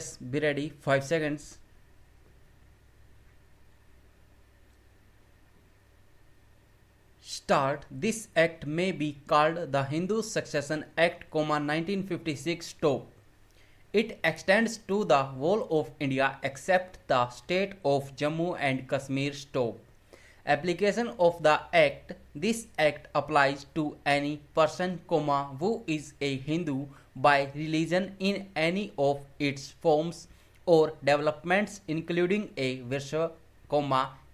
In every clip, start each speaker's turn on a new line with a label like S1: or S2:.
S1: Yes, be ready. 5 seconds. Start. This act may be called the Hindu Succession Act, 1956. Stop. It extends to the whole of India except the state of Jammu and Kashmir. Stop. Application of the act. This act applies to any person, who is a Hindu by religion in any of its forms or developments, including a Vaishya,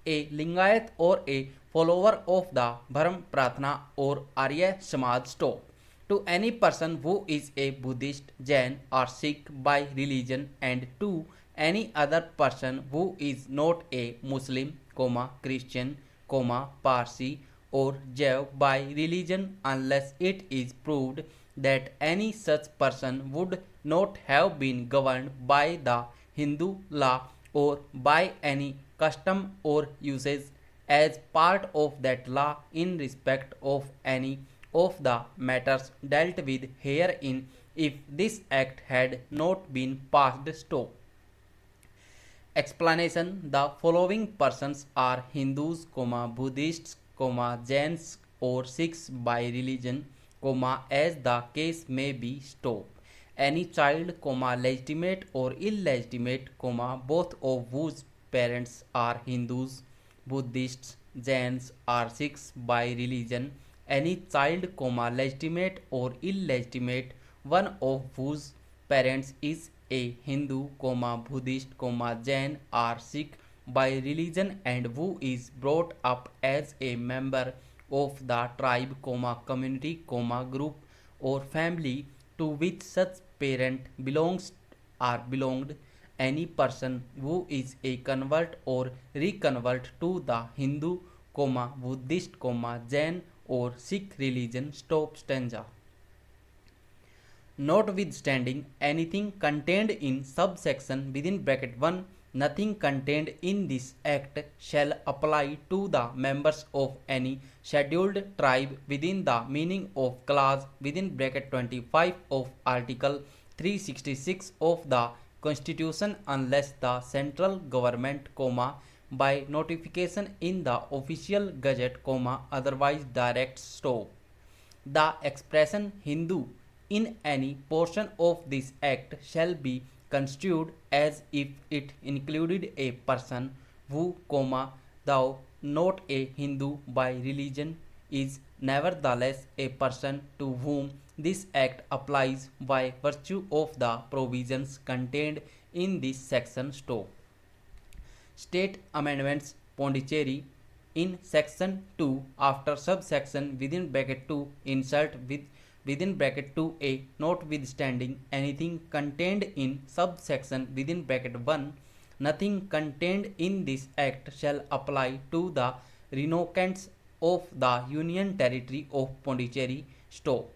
S1: a Lingayat or a follower of the Bharm Pratna or Arya Samaj. Stop. To any person who is a Buddhist, Jain or Sikh by religion, and to any other person who is not a Muslim, Christian, Parsi or Jain by religion, unless it is proved that any such person would not have been governed by the Hindu law or by any custom or usage as part of that law in respect of any of the matters dealt with herein, if this act had not been passed. Stop. Explanation. The following persons are Hindus, Buddhists, Jains or Sikhs by religion, as the case may be. Stop. Any child, legitimate or illegitimate, both of whose parents are Hindus, Buddhists, Jains or Sikhs by religion, any child, legitimate or illegitimate, one of whose parents is a Hindu, Buddhist, Jain or Sikh by religion and who is brought up as a member of the tribe, community, group or family to which such parent belongs or belonged, any person who is a convert or reconvert to the Hindu, Buddhist, Jain or Sikh religion. Stop. Stanza. Notwithstanding anything contained in subsection within bracket 1, nothing contained in this act shall apply to the members of any scheduled tribe within the meaning of clause within bracket 25 of article 366 of the Constitution, unless the central government, by notification in the official gazette, otherwise directs. Stop. The expression Hindu in any portion of this act shall be construed as if it included a person who, though not a Hindu by religion, is nevertheless a person to whom this act applies by virtue of the provisions contained in this section. Stop. State Amendments, Pondicherry. In section 2, after subsection within bracket 2, insert within bracket 2a, notwithstanding anything contained in subsection within bracket 1, nothing contained in this act shall apply to the renocants of the Union Territory of Pondicherry. Stop.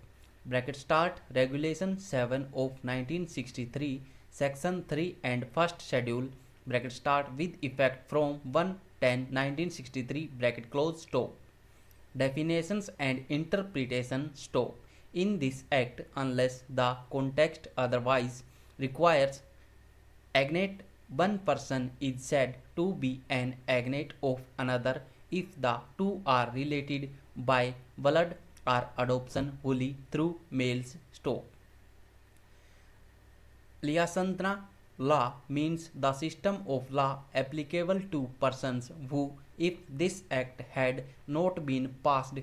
S1: Bracket start. Regulation 7 of 1963, section 3 and first schedule, bracket start, with effect from 1/10/1963, bracket close. Stop. Definitions and interpretation. Stop. In this act, unless the context otherwise requires, agnate one person is said to be an agnate of another if the two are related by blood or adoption wholly through males. Stop. Liasantana law means the system of law applicable to persons who, if this act had not been passed,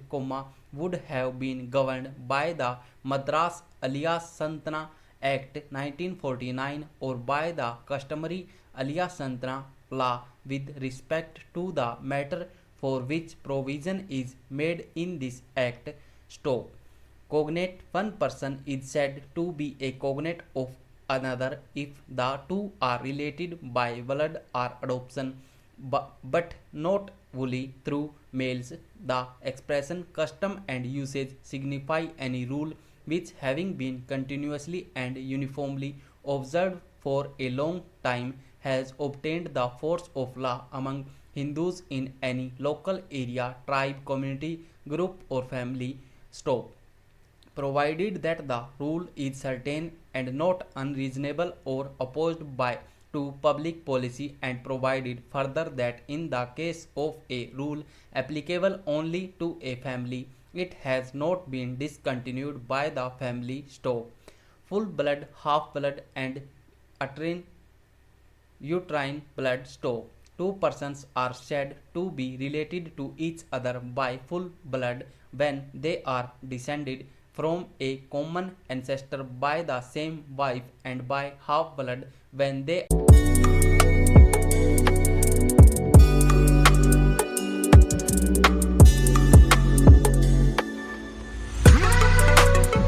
S1: would have been governed by the Madras Liasantana Act 1949 or by the customary Liasantana law with respect to the matter for which provision is made in this act. Stop. Cognate. One person is said to be a cognate of another if the two are related by blood or adoption, but not wholly through males. The expression custom and usage signify any rule which, having been continuously and uniformly observed for a long time, has obtained the force of law among Hindus in any local area, tribe, community, group or family. Stop. provided that the rule is certain and not unreasonable or opposed by to public policy, and provided further that in the case of a rule applicable only to a family, it has not been discontinued by the family stock. Full blood, half blood, and uterine blood stock. Two persons are said to be related to each other by full blood when they are descended from a common ancestor by the same wife, and by half blood when they